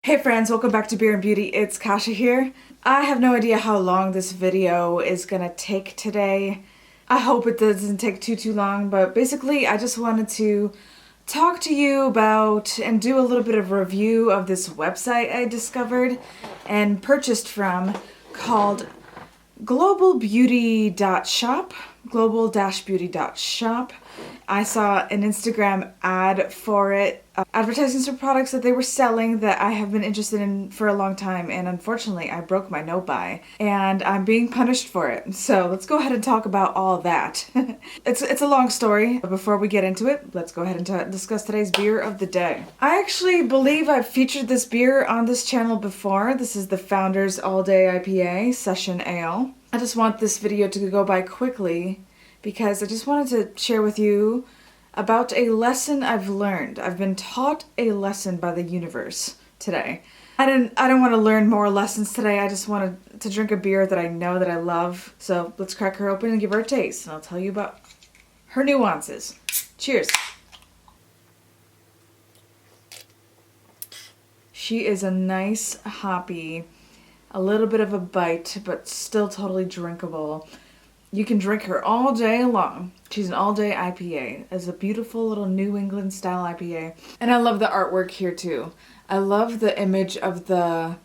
Hey friends, welcome back to Beer and Beauty. It's Kasha here. I have no idea how long this video is gonna take today. I hope it doesn't take too long, but basically I just wanted to talk to you about and do a little bit of review of this website I discovered and purchased from called Global-beauty.shop. Global-beauty.shop. I saw an Instagram ad for it, advertising some products that they were selling that I have been interested in for a long time, and unfortunately I broke my no buy and I'm being punished for it. So let's go ahead and talk about all that. It's a long story, but before we get into it, let's go ahead and discuss today's beer of the day. I actually believe I've featured this beer on this channel before. This is the Founders All Day IPA Session Ale. I just want this video to go by quickly because I just wanted to share with you about a lesson I've learned. I've been taught a lesson by the universe today. I don't want to learn more lessons today. I just wanted to drink a beer that I know that I love. So let's crack her open and give her a taste, and I'll tell you about her nuances. Cheers. She is a nice, hoppy, a little bit of a bite, but still totally drinkable. You can drink her all day long. She's an all-day IPA. It's a beautiful little New England style IPA. And I love the artwork here too. I love the image of the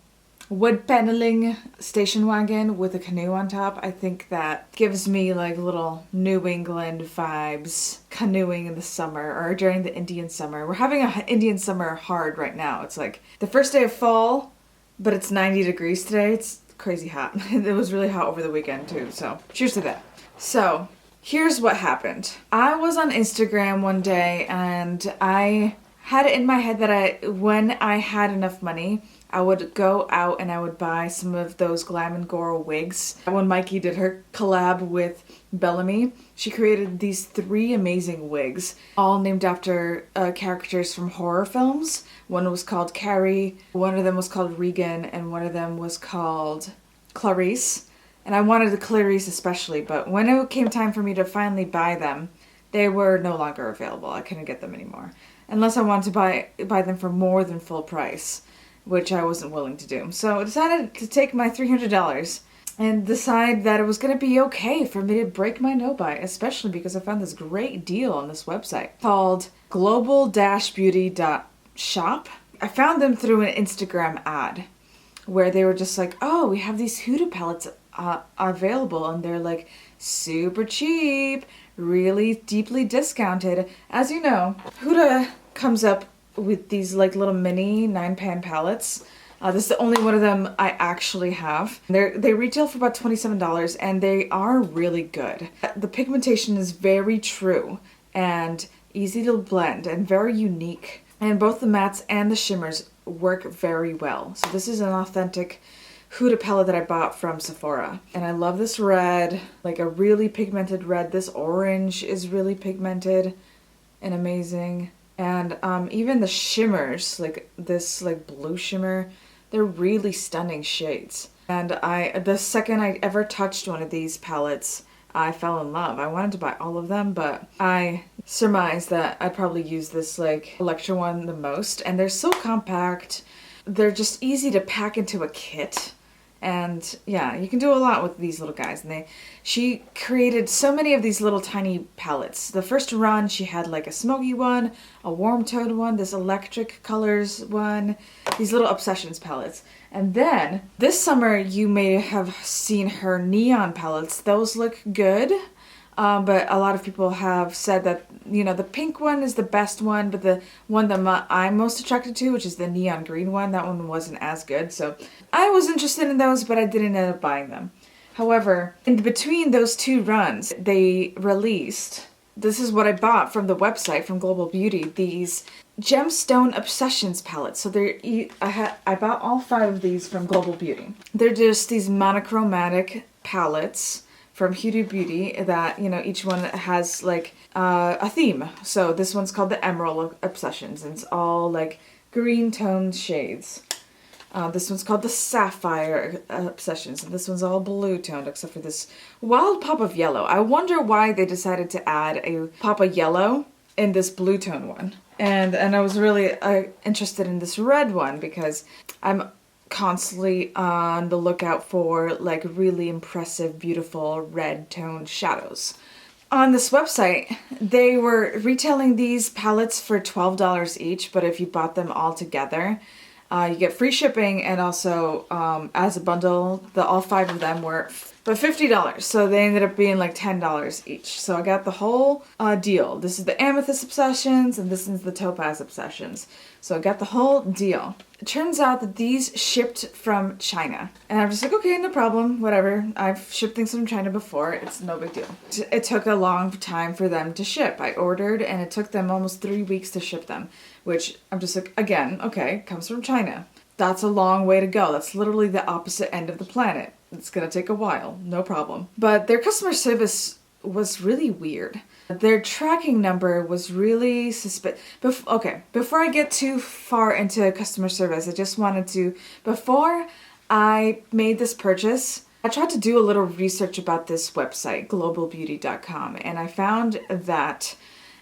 wood paneling station wagon with a canoe on top. I think that gives me like little New England vibes, canoeing in the summer or during the Indian summer. We're having an Indian summer hard right now. It's like the first day of fall, but it's 90 degrees today. It's crazy hot. It was really hot over the weekend too, so cheers to that. So here's what happened. I was on Instagram one day and I had it in my head that when I had enough money, I would go out and I would buy some of those Glam and Gore wigs. When Mikey did her collab with Bellamy, she created these 3 amazing wigs, all named after characters from horror films. One was called Carrie, one of them was called Regan, and one of them was called Clarice. And I wanted the Clarice especially, but when it came time for me to finally buy them, they were no longer available. I couldn't get them anymore. Unless I wanted to buy them for more than full price, which I wasn't willing to do. So I decided to take my $300 and decide that it was going to be okay for me to break my no-buy, especially because I found this great deal on this website called Global-beauty.shop. I found them through an Instagram ad where they were just like, oh, we have these Huda palettes available, and they're like super cheap, really deeply discounted. As you know, Huda comes up with these like little mini 9-pan palettes. This is the only one of them I actually have. They retail for about $27 and they are really good. The pigmentation is very true and easy to blend and very unique. And both the mattes and the shimmers work very well. So this is an authentic Huda palette that I bought from Sephora. And I love this red, like a really pigmented red. This orange is really pigmented and amazing. And even the shimmers, like this like blue shimmer, they're really stunning shades. And the second I ever touched one of these palettes, I fell in love. I wanted to buy all of them, but I surmised that I'd probably use this like Electra one the most. And they're so compact. They're just easy to pack into a kit. And yeah, you can do a lot with these little guys. And she created so many of these little tiny palettes. The first run, she had like a smoky one, a warm tone one, this electric colors one, these little Obsessions palettes. And then this summer, you may have seen her neon palettes. Those look good. But a lot of people have said that, you know, the pink one is the best one, but the one that I'm most attracted to, which is the neon green one, that one wasn't as good. So I was interested in those, but I didn't end up buying them. However, in between those 2 runs, they released, this is what I bought from the website, from Global Beauty, these Gemstone Obsessions palettes. So I bought all 5 of these from Global Beauty. They're just these monochromatic palettes from Huda Beauty that, you know, each one has like a theme. So this one's called the Emerald Obsessions, and it's all like green toned shades. This one's called the Sapphire Obsessions, and this one's all blue toned except for this wild pop of yellow. I wonder why they decided to add a pop of yellow in this blue tone one. And I was really interested in this red one because I'm constantly on the lookout for like really impressive, beautiful red toned shadows. On this website, they were retailing these palettes for $12 each, but if you bought them all together, you get free shipping, and also as a bundle, all 5 of them were but $50. So they ended up being like $10 each. So I got the whole deal. This is the Amethyst Obsessions and this is the Topaz Obsessions. So I got the whole deal. It turns out that these shipped from China. And I'm just like, okay, no problem, whatever. I've shipped things from China before. It's no big deal. It took a long time for them to ship. I ordered and it took them almost 3 weeks to ship them, which I'm just like, again, okay, comes from China. That's a long way to go. That's literally the opposite end of the planet. It's gonna take a while, no problem. But their customer service was really weird. Their tracking number was really suspicious. Okay, before I get too far into customer service, I just wanted to, before I made this purchase, I tried to do a little research about this website, Global-beauty.shop, and I found that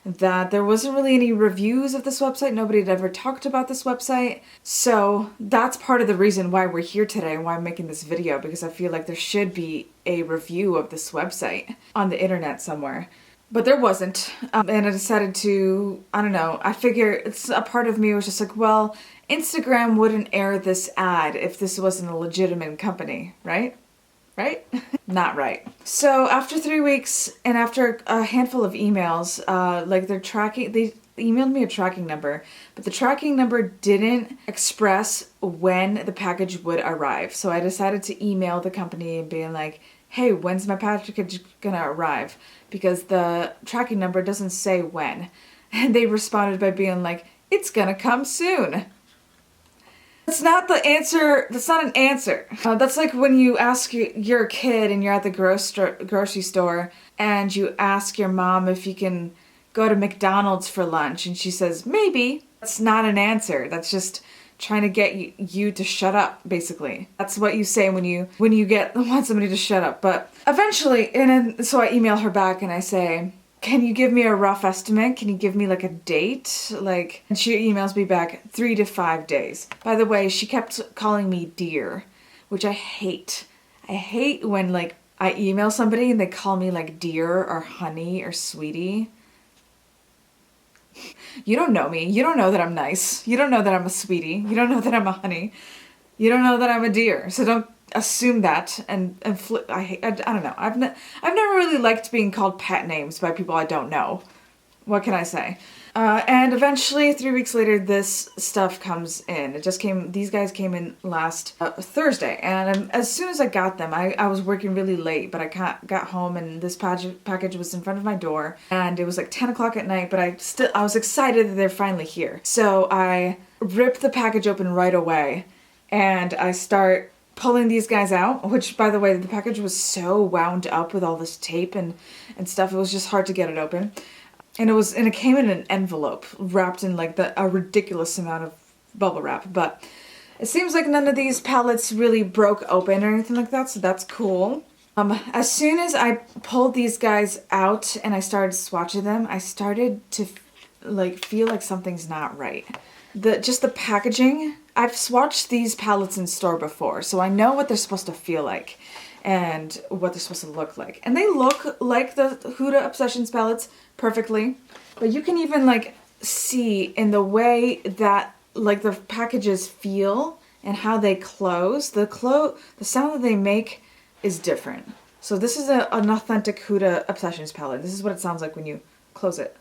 there wasn't really any reviews of this website. Nobody had ever talked about this website. So that's part of the reason why we're here today, why I'm making this video, because I feel like there should be a review of this website on the internet somewhere. But there wasn't. And I decided to, I don't know, I figure it's a part of me was just like, well, Instagram wouldn't air this ad if this wasn't a legitimate company, right? Right? Not right. So after 3 weeks and after a handful of emails, like they emailed me a tracking number, but the tracking number didn't express when the package would arrive. So I decided to email the company and being like, hey, when's my package gonna arrive? Because the tracking number doesn't say when. And they responded by being like, it's gonna come soon. That's not the answer. That's not an answer. That's like when you ask you're a kid and you're at the grocery store and you ask your mom if you can go to McDonald's for lunch and she says, maybe. That's not an answer. That's just trying to get you to shut up, basically. That's what you say when you want somebody to shut up. But eventually, so I email her back and I say, can you give me a rough estimate? Can you give me like a date? And she emails me back 3 to 5 days. By the way, she kept calling me dear, which I hate. I hate when I email somebody and they call me like dear or honey or sweetie. You don't know me. You don't know that I'm nice. You don't know that I'm a sweetie. You don't know that I'm a honey. You don't know that I'm a dear. So don't assume that I don't know. I've never really liked being called pet names by people I don't know. What can I say? And eventually 3 weeks later this stuff comes in. These guys came in last Thursday, and as soon as I got them, I was working really late, but I got home and this package was in front of my door and it was like 10 o'clock at night, but I was excited that they're finally here. So I ripped the package open right away and I start pulling these guys out, which, by the way, the package was so wound up with all this tape and stuff, it was just hard to get it open. And it came in an envelope wrapped in a ridiculous amount of bubble wrap. But it seems like none of these palettes really broke open or anything like that, so that's cool. As soon as I pulled these guys out and I started swatching them, I started to feel like something's not right. Just the packaging. I've swatched these palettes in store before, so I know what they're supposed to feel like and what they're supposed to look like. And they look like the Huda Obsessions palettes perfectly, but you can even see in the way that the packages feel and how they close. The sound that they make is different. So this is an authentic Huda Obsessions palette. This is what it sounds like when you close it.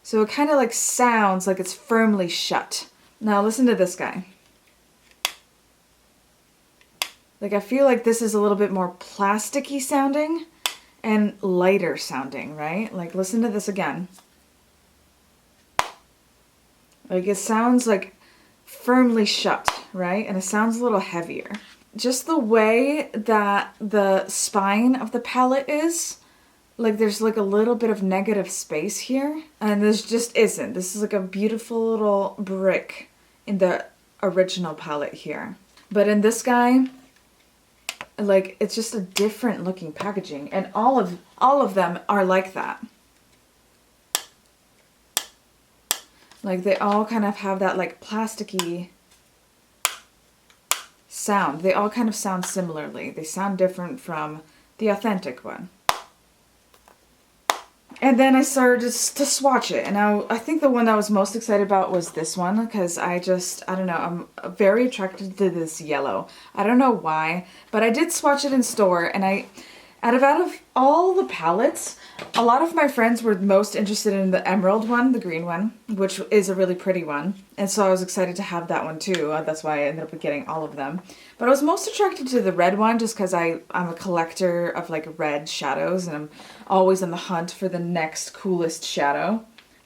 So it kind of sounds like it's firmly shut. Now listen to this guy. I feel like this is a little bit more plasticky sounding and lighter sounding, right? Listen to this again. It sounds firmly shut, right? And it sounds a little heavier. Just the way that the spine of the palette is, there's a little bit of negative space here, and this just isn't. This is a beautiful little brick in the original palette here. But in this guy, it's just a different looking packaging, and all of them are like that. Like they all kind of have that like plasticky sound. They all kind of sound similarly. They sound different from the authentic one. And then I started to swatch it. And I think the one that I was most excited about was this one because I don't know, I'm very attracted to this yellow. I don't know why, but I did swatch it in store and out of all the palettes, a lot of my friends were most interested in the emerald one, the green one, which is a really pretty one. And so I was excited to have that one too. That's why I ended up getting all of them. But I was most attracted to the red one just because I'm a collector of like red shadows and I'm always on the hunt for the next coolest shadow.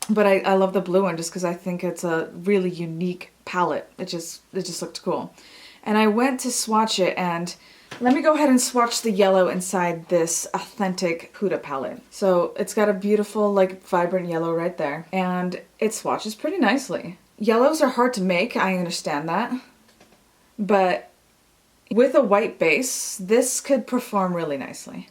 But I love the blue one just because I think it's a really unique palette. It just looked cool. And I went to swatch it and let me go ahead and swatch the yellow inside this authentic Huda palette. So it's got a beautiful, like, vibrant yellow right there. And it swatches pretty nicely. Yellows are hard to make, I understand that. But with a white base, this could perform really nicely.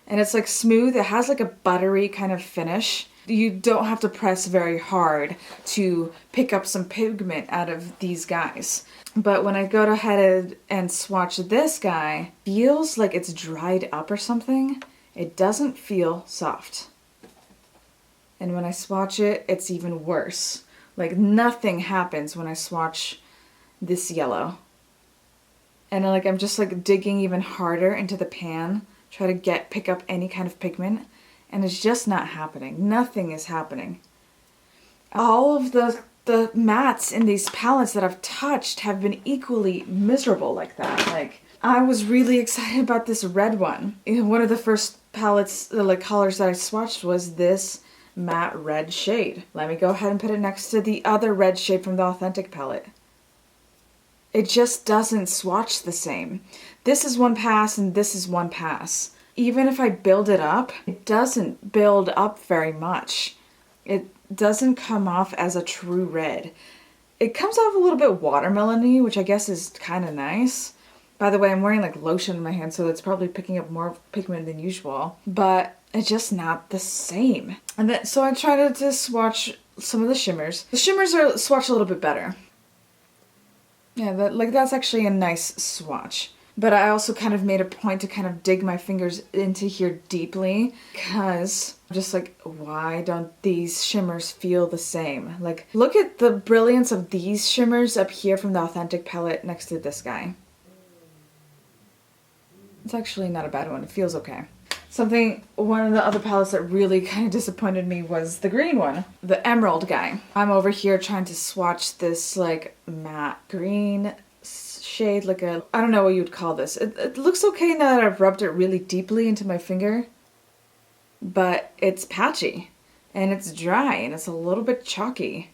And it's like smooth, it has like a buttery kind of finish. You don't have to press very hard to pick up some pigment out of these guys. But when I go ahead and swatch this guy, feels like it's dried up or something. It doesn't feel soft. And when I swatch it, it's even worse. Like nothing happens when I swatch this yellow. And like I'm just like digging even harder into the pan, try to pick up any kind of pigment. And it's just not happening. Nothing is happening. All of the mattes in these palettes that I've touched have been equally miserable like that. Like, I was really excited about this red one. One of the first palettes, like colors that I swatched was this matte red shade. Let me go ahead and put it next to the other red shade from the authentic palette. It just doesn't swatch the same. This is one pass and this is one pass. Even if I build it up, it doesn't build up very much. It doesn't come off as a true red. It comes off a little bit watermelon-y, which I guess is kind of nice. By the way, I'm wearing like lotion in my hand, so it's probably picking up more pigment than usual. But it's just not the same. And then, so I tried to swatch some of the shimmers. The shimmers are swatched a little bit better. Yeah, that's actually a nice swatch. But I also kind of made a point to kind of dig my fingers into here deeply because I'm just like, why don't these shimmers feel the same? Like, look at the brilliance of these shimmers up here from the authentic palette next to this guy. It's actually not a bad one. It feels okay. One of the other palettes that really kind of disappointed me was the green one, the emerald guy. I'm over here trying to swatch this like matte green shade, like I don't know what you'd call this. It looks okay now that I've rubbed it really deeply into my finger, but it's patchy and it's dry and it's a little bit chalky,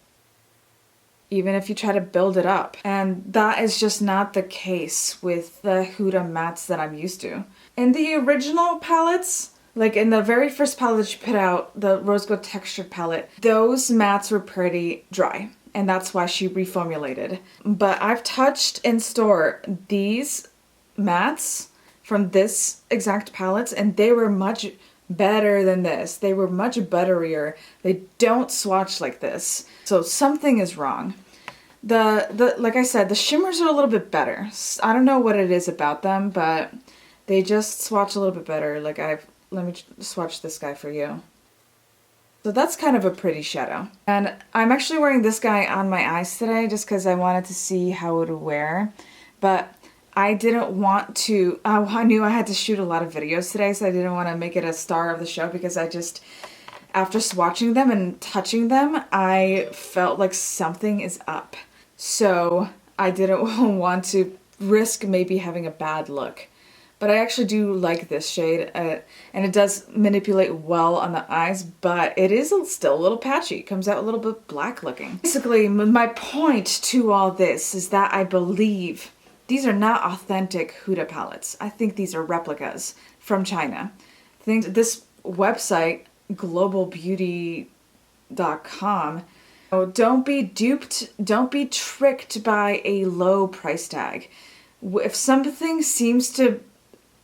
even if you try to build it up. And that is just not the case with the Huda mattes that I'm used to. In the original palettes, like in the very first palette that she put out, the rose gold textured palette, those mattes were pretty dry. And that's why she reformulated. But I've touched in store these mattes from this exact palette, and they were much better than this. They were much butterier. They don't swatch like this. So something is wrong. Like I said, the shimmers are a little bit better. I don't know what it is about them, but they just swatch a little bit better. Like let me swatch this guy for you. So that's kind of a pretty shadow. And I'm actually wearing this guy on my eyes today just because I wanted to see how it would wear. But I didn't want to, I knew I had to shoot a lot of videos today, so I didn't want to make it a star of the show because after swatching them and touching them, I felt like something is up. So I didn't want to risk maybe having a bad look. But I actually do like this shade, and it does manipulate well on the eyes, but it is still a little patchy. It comes out a little bit black looking. Basically, my point to all this is that I believe these are not authentic Huda palettes. I think these are replicas from China. I think this website, Global-beauty.shop, don't be duped, don't be tricked by a low price tag. If something seems to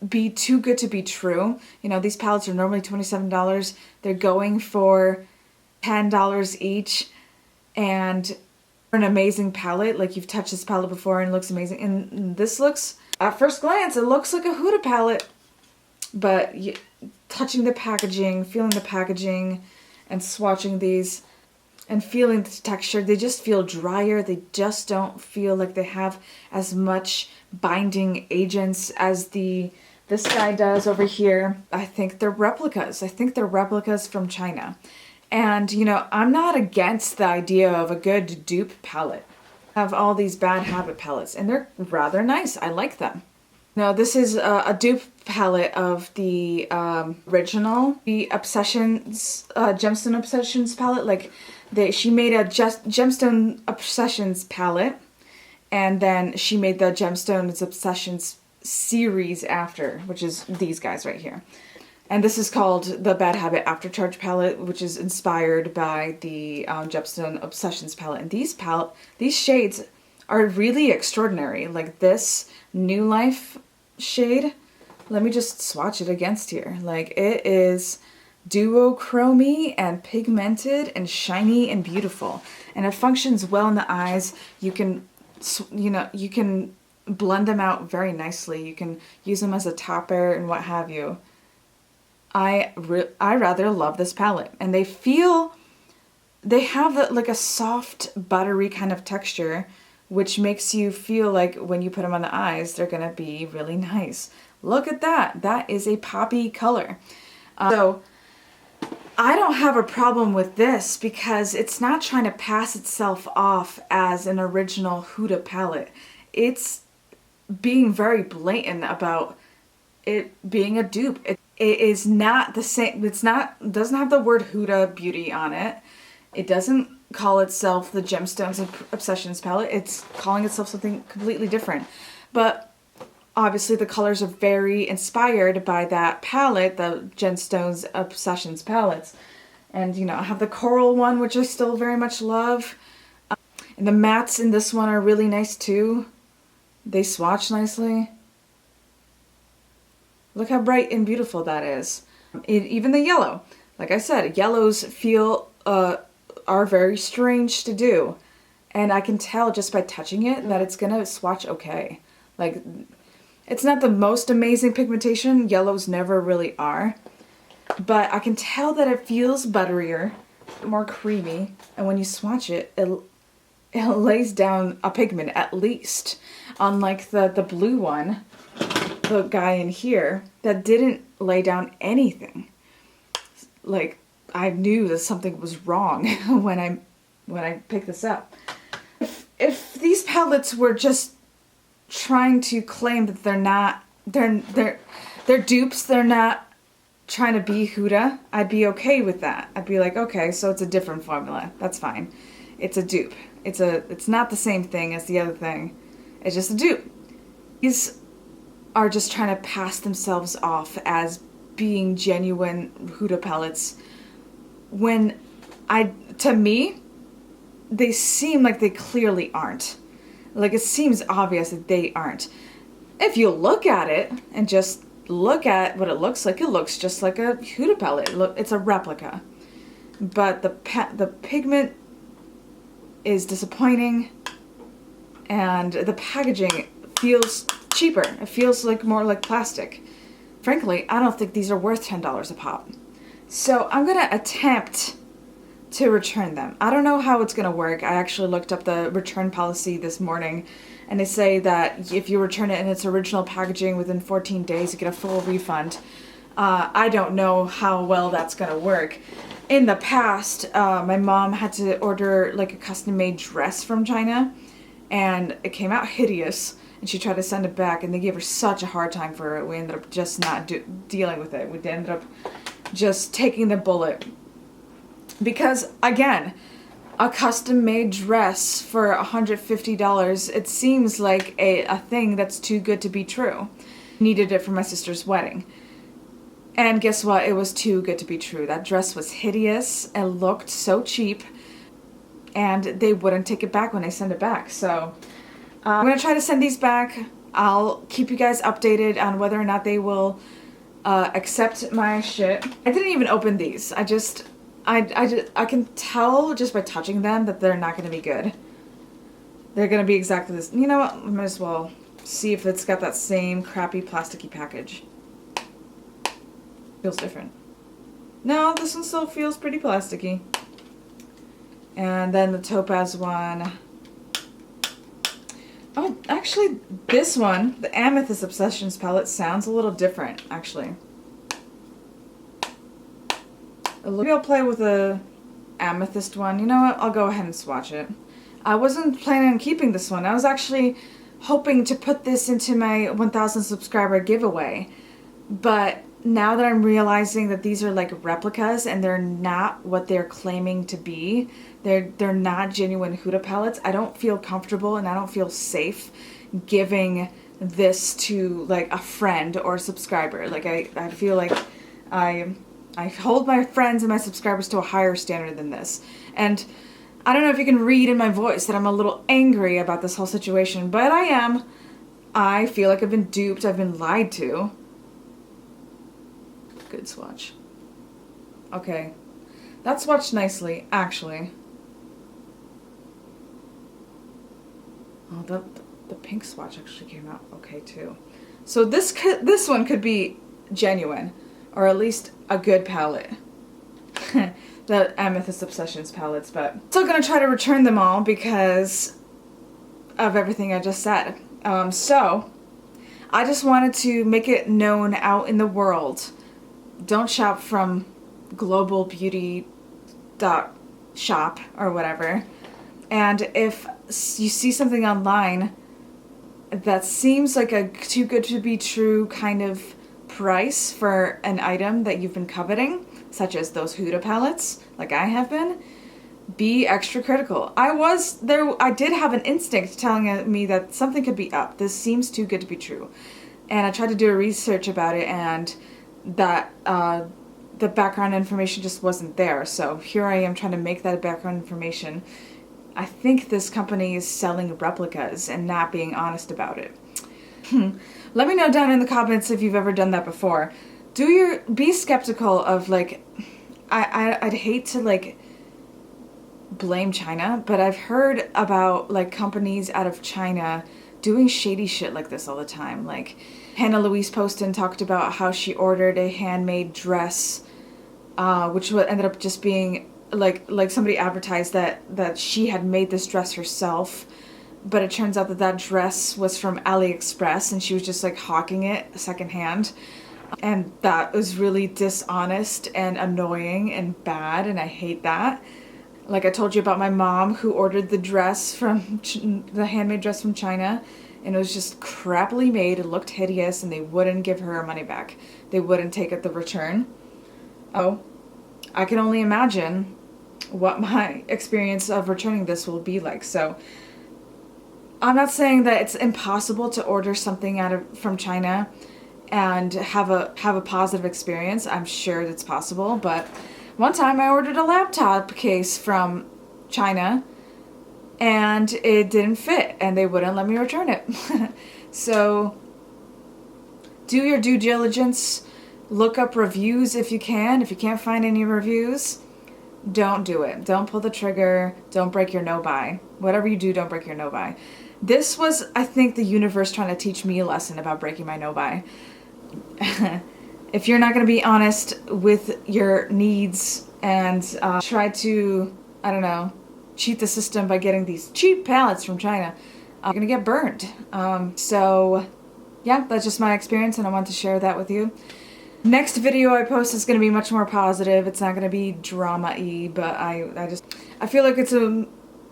be too good to be true. You know, these palettes are normally $27. They're going for $10 each. and an amazing palette. Like, you've touched this palette before and it looks amazing. And this looks, at first glance, it looks like a Huda palette. But touching the packaging, feeling the packaging, and swatching these, and feeling the texture, they just feel drier. They just don't feel like they have as much binding agents as this guy does over here. I think they're replicas. I think they're replicas from China. And, you know, I'm not against the idea of a good dupe palette. I have all these Bad Habit palettes, and they're rather nice. I like them. No, this is a dupe palette of the original, the Obsessions, Gemstone Obsessions palette. Like, she made a Gemstone Obsessions palette, and then she made the Gemstones Obsessions series after, which is these guys right here. And this is called the Bad Habit Aftercharge palette, which is inspired by the Gemstone Obsessions palette. And these shades are really extraordinary. Like this New Life shade, let me just swatch it against here. Like, it is duochromy and pigmented and shiny and beautiful. And it functions well in the eyes. You can, you can blend them out very nicely. You can use them as a topper and what have you. I rather love this palette, and they have like a soft buttery kind of texture, which makes you feel like when you put them on the eyes, they're gonna be really nice. Look at that. That is a poppy color. So I don't have a problem with this because it's not trying to pass itself off as an original Huda palette. It's being very blatant about it being a dupe. It is not the same. Doesn't have the word Huda Beauty on it. It doesn't call itself the Gemstones Obsessions palette. It's calling itself something completely different. But obviously the colors are very inspired by that palette, the Gemstones Obsessions palettes. And, you know, I have the coral one, which I still very much love. And the mattes in this one are really nice too. They swatch nicely. Look how bright and beautiful that is. Even the yellow. Like I said, yellows are very strange to do. And I can tell just by touching it that it's gonna swatch okay. Like, it's not the most amazing pigmentation. Yellows never really are. But I can tell that it feels butterier, more creamy. And when you swatch it, it lays down a pigment at least. Unlike the blue one, the guy in here, that didn't lay down anything. Like, I knew that something was wrong when I picked this up. If these palettes were just trying to claim that they're dupes, they're not trying to be Huda, I'd be okay with that. I'd be like, okay, so it's a different formula. That's fine. It's a dupe. It's not the same thing as the other thing. It's just a dupe. These are just trying to pass themselves off as being genuine Huda palettes when to me, they seem like they clearly aren't. Like, it seems obvious that they aren't. If you look at it and just look at what it looks just like a Huda palette. It's a replica. But the pigment is disappointing, and the packaging feels cheaper. It feels like more like plastic. Frankly, I don't think these are worth $10 a pop. So I'm gonna attempt to return them. I don't know how it's gonna work. I actually looked up the return policy this morning, and they say that if you return it in its original packaging within 14 days, you get a full refund. I don't know how well that's gonna work. In the past, my mom had to order like a custom-made dress from China, and it came out hideous, and she tried to send it back, and they gave her such a hard time for it. We ended up just not dealing with it. We ended up just taking the bullet. Because, again, a custom-made dress for $150, it seems like a thing that's too good to be true. Needed it for my sister's wedding. And guess what? It was too good to be true. That dress was hideous and looked so cheap, and they wouldn't take it back when they sent it back. So I'm going to try to send these back. I'll keep you guys updated on whether or not they will accept my shit. I didn't even open these. I can tell just by touching them that they're not going to be good. They're going to be exactly this. You know what? I might as well see if it's got that same crappy plasticky package. Feels different. No, this one still feels pretty plasticky. And then the topaz one. Oh, actually, this one, the Amethyst Obsessions palette, sounds a little different, actually. Maybe I'll play with the Amethyst one. You know what? I'll go ahead and swatch it. I wasn't planning on keeping this one. I was actually hoping to put this into my 1,000 subscriber giveaway. But now that I'm realizing that these are like replicas and they're not what they're claiming to be, they're not genuine Huda palettes, I don't feel comfortable and I don't feel safe giving this to like a friend or a subscriber. Like I feel like I hold my friends and my subscribers to a higher standard than this. And I don't know if you can read in my voice that I'm a little angry about this whole situation, but I am. I feel like I've been duped, I've been lied to. Good swatch. Okay. That swatched nicely, actually. Oh, the pink swatch actually came out okay too. So this one could be genuine, or at least a good palette. The Amethyst Obsessions palettes, but still gonna try to return them all because of everything I just said. So I just wanted to make it known out in the world. Don't shop from Global-beauty.shop or whatever. And if you see something online that seems like a too good to be true kind of price for an item that you've been coveting, such as those Huda palettes, like I have been, be extra critical. I did have an instinct telling me that something could be up. This seems too good to be true. And I tried to do a research about it, and that the background information just wasn't there. So here I am trying to make that background information. I think this company is selling replicas and not being honest about it. Let me know down in the comments if you've ever done that before. Be skeptical of like, I'd hate to like blame China, but I've heard about like companies out of China doing shady shit like this all the time. Like Hannah Louise Poston talked about how she ordered a handmade dress, which ended up just being like somebody advertised that she had made this dress herself, but it turns out that dress was from AliExpress and she was just like hawking it secondhand. And that was really dishonest and annoying and bad, and I hate that. Like I told you about my mom who ordered the dress from the handmade dress from China, and it was just crappily made. It looked hideous, and they wouldn't give her her money back. They wouldn't take it the return. Oh, I can only imagine what my experience of returning this will be like. So I'm not saying that it's impossible to order something from China and have a positive experience. I'm sure it's possible, but one time I ordered a laptop case from China and it didn't fit and they wouldn't let me return it. So do your due diligence, look up reviews if you can. If you can't find any reviews, don't do it. Don't pull the trigger. Don't break your no-buy. Whatever you do, don't break your no-buy. This was, I think, the universe trying to teach me a lesson about breaking my no-buy. If you're not going to be honest with your needs and try to, I don't know, cheat the system by getting these cheap palettes from China, you're going to get burned. So, yeah, that's just my experience, and I want to share that with you. Next video I post is going to be much more positive. It's not going to be drama-y, but I feel like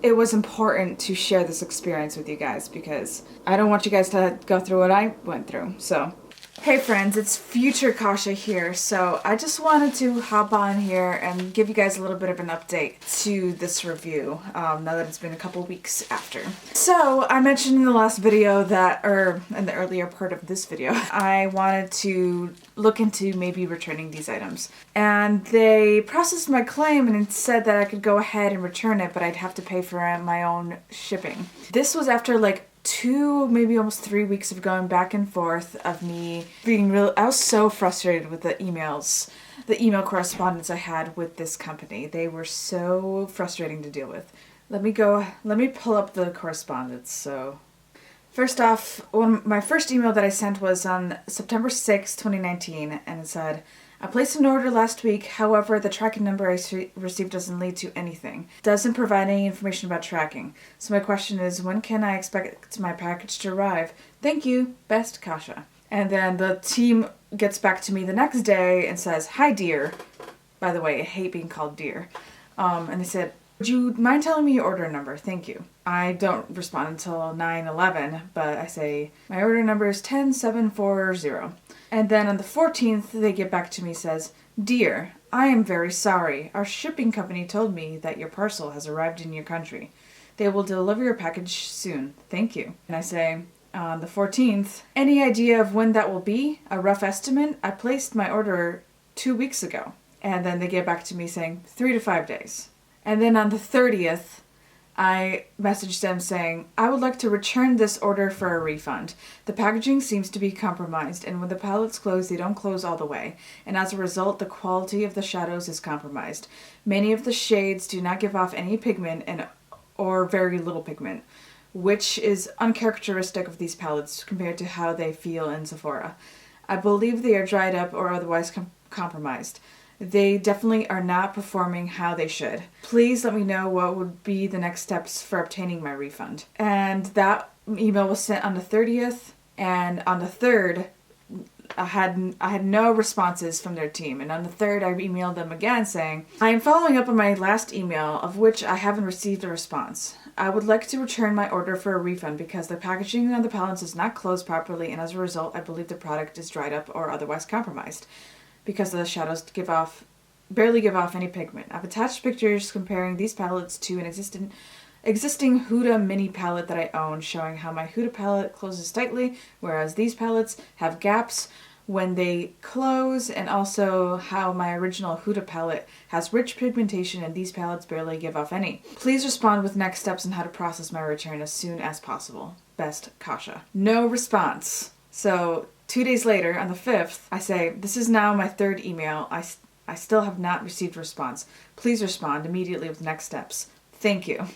it was important to share this experience with you guys because I don't want you guys to go through what I went through. So, hey friends, it's Future Kasha here. So I just wanted to hop on here and give you guys a little bit of an update to this review, now that it's been a couple weeks after. So I mentioned in the last video or in the earlier part of this video, I wanted to look into maybe returning these items. And they processed my claim and it said that I could go ahead and return it, but I'd have to pay for my own shipping. This was after like 2, maybe almost 3 weeks of going back and forth of me being I was so frustrated with the emails the email correspondence I had with this company. They were so frustrating to deal with. Let me pull up the correspondence. So first off, my first email that I sent was on September 6, 2019, and it said, I placed an order last week, however, the tracking number I received doesn't lead to anything. Doesn't provide any information about tracking. So my question is, when can I expect my package to arrive? Thank you, best, Kasha. And then the team gets back to me the next day and says, hi, dear. By the way, I hate being called dear. And they said, would you mind telling me your order number? Thank you. I don't respond until 9/11, but I say, my order number is 10740. And then on the 14th, they get back to me and says, Dear, I am very sorry. Our shipping company told me that your parcel has arrived in your country. They will deliver your package soon. Thank you. And I say, on the 14th, any idea of when that will be? A rough estimate? I placed my order 2 weeks ago. And then they get back to me saying 3 to 5 days. And then on the 30th, I messaged them saying, I would like to return this order for a refund. The packaging seems to be compromised, and when the pallets close, they don't close all the way. And as a result, the quality of the shadows is compromised. Many of the shades do not give off any pigment or very little pigment, which is uncharacteristic of these palettes compared to how they feel in Sephora. I believe they are dried up or otherwise compromised. They definitely are not performing how they should. Please let me know what would be the next steps for obtaining my refund. And that email was sent on the 30th, and on the 3rd, I had no responses from their team. And on the 3rd, I emailed them again saying, I am following up on my last email, of which I haven't received a response. I would like to return my order for a refund because the packaging on the pallets is not closed properly, and as a result, I believe the product is dried up or otherwise compromised, because the shadows barely give off any pigment. I've attached pictures comparing these palettes to an existing Huda mini palette that I own, showing how my Huda palette closes tightly, whereas these palettes have gaps when they close, and also how my original Huda palette has rich pigmentation and these palettes barely give off any. Please respond with next steps on how to process my return as soon as possible. Best, Kasha. No response. So 2 days later, on the 5th, I say, this is now my 3rd email. I still have not received a response. Please respond immediately with next steps. Thank you.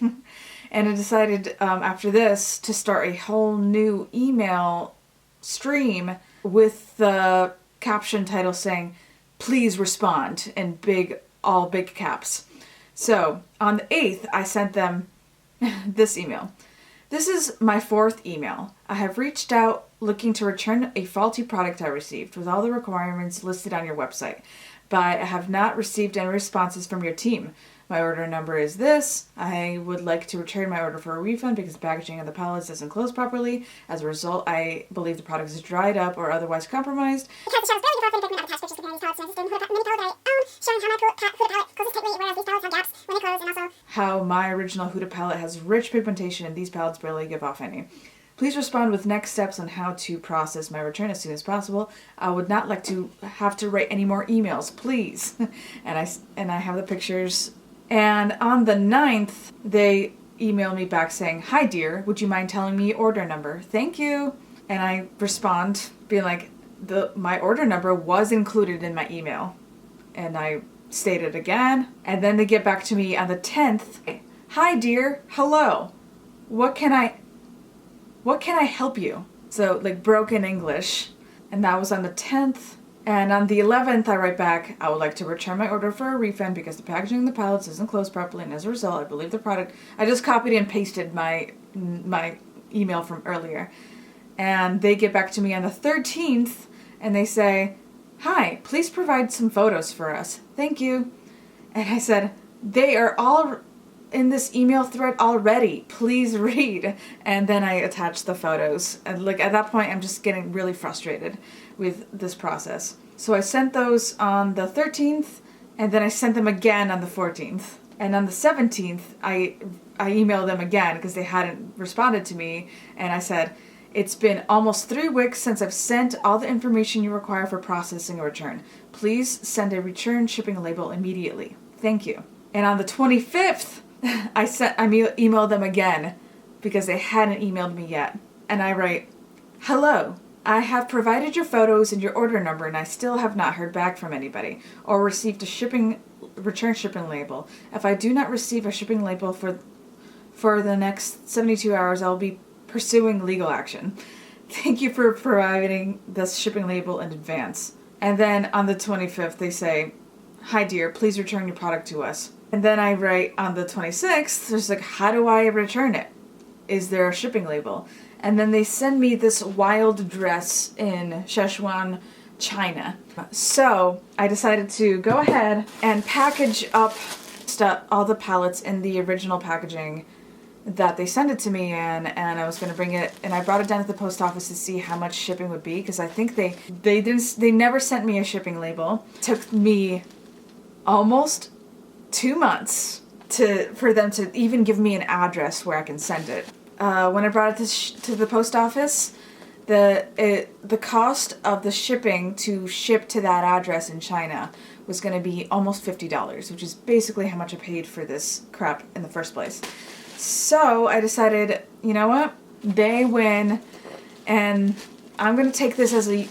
And I decided after this to start a whole new email stream with the caption title saying, please respond, in all big caps. So on the 8th, I sent them this email. This is my 4th email. I have reached out looking to return a faulty product I received with all the requirements listed on your website, but I have not received any responses from your team. My order number is this. I would like to return my order for a refund because the packaging of the pallets doesn't close properly. As a result, I believe the product is dried up or otherwise compromised. Because the shadows barely give off any pigment, I've attached pictures comparing these pallets to an existing mini palette that I own, showing how my Huda palette closes tightly, whereas these pallets have gaps when they close, and also how my original Huda palette has rich pigmentation and these palettes barely give off any. Please respond with next steps on how to process my return as soon as possible. I would not like to have to write any more emails, please. and I have the pictures. And on the 9th, they emailed me back saying, hi dear, would you mind telling me your order number? Thank you. And I respond being like, my order number was included in my email. And I state it again. And then they get back to me on the 10th. Hi dear, hello. What can I help you? So like broken English. And that was on the 10th. And on the 11th, I write back, I would like to return my order for a refund because the packaging of the pallets isn't closed properly, and as a result, I believe the product... I just copied and pasted my email from earlier. And they get back to me on the 13th, and they say, hi, please provide some photos for us. Thank you. And I said, they are all in this email thread already. Please read. And then I attached the photos. And like at that point, I'm just getting really frustrated with this process. So I sent those on the 13th, and then I sent them again on the 14th. And on the 17th, I emailed them again because they hadn't responded to me. And I said, it's been almost 3 weeks since I've sent all the information you require for processing a return. Please send a return shipping label immediately. Thank you. And on the 25th, I emailed them again because they hadn't emailed me yet. And I write, hello, I have provided your photos and your order number and I still have not heard back from anybody or received a return shipping label. If I do not receive a shipping label for the next 72 hours, I'll be pursuing legal action. Thank you for providing this shipping label in advance. And then on the 25th, they say, hi dear, please return your product to us. And then I write on the 26th, there's like, how do I return it? Is there a shipping label? And then they send me this wild address in Sichuan, China. So I decided to go ahead and package up all the pallets in the original packaging that they sent it to me in, and I was going to bring it, and I brought it down to the post office to see how much shipping would be, because I think they never sent me a shipping label. It took me almost 2 months for them to even give me an address where I can send it. When I brought it to the post office, the cost of the shipping to ship to that address in China was going to be almost $50, which is basically how much I paid for this crap in the first place. So I decided, you know what? They win, and I'm going to take this as a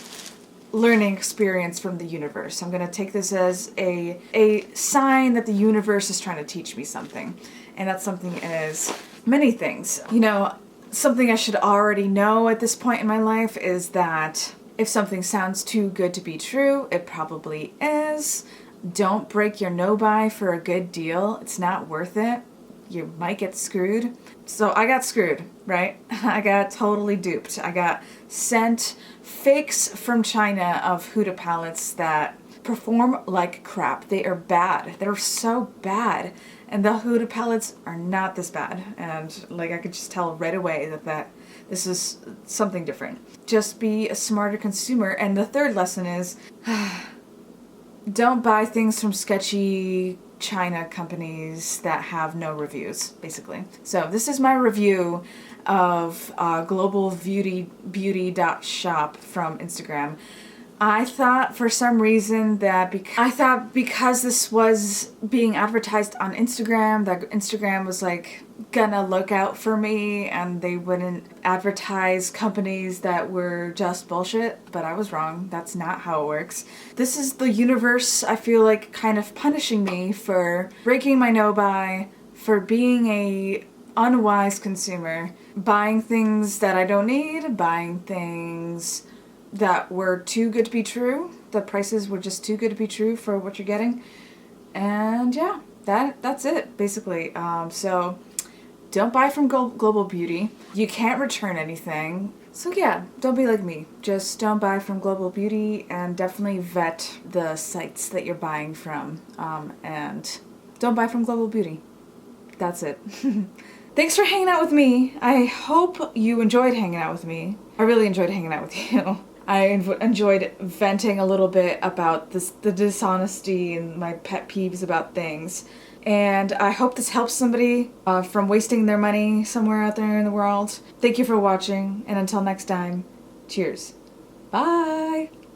learning experience from the universe. I'm going to take this as a sign that the universe is trying to teach me something. And that something is many things. You know, something I should already know at this point in my life is that if something sounds too good to be true, it probably is. Don't break your no-buy for a good deal. It's not worth it. You might get screwed. So I got screwed, right? I got totally duped. I got sent fakes from China of Huda palettes that perform like crap. They are bad. They're so bad. And the Huda palettes are not this bad. And like I could just tell right away that this is something different. Just be a smarter consumer. And the third lesson is don't buy things from sketchy China companies that have no reviews, basically. So this is my review of Global-beauty.shop from Instagram. I thought for some reason that because this was being advertised on Instagram, that Instagram was like gonna look out for me and they wouldn't advertise companies that were just bullshit, but I was wrong. That's not how it works. This is the universe, I feel like, kind of punishing me for breaking my no-buy, for being a unwise consumer, buying things that I don't need, buying things that were too good to be true. The prices were just too good to be true for what you're getting. And yeah, that's it, basically. So don't buy from Global Beauty. You can't return anything. So yeah, don't be like me. Just don't buy from Global Beauty, and definitely vet the sites that you're buying from. And don't buy from Global Beauty. That's it. Thanks for hanging out with me. I hope you enjoyed hanging out with me. I really enjoyed hanging out with you. I enjoyed venting a little bit about the dishonesty and my pet peeves about things. And I hope this helps somebody from wasting their money somewhere out there in the world. Thank you for watching, and until next time, cheers. Bye!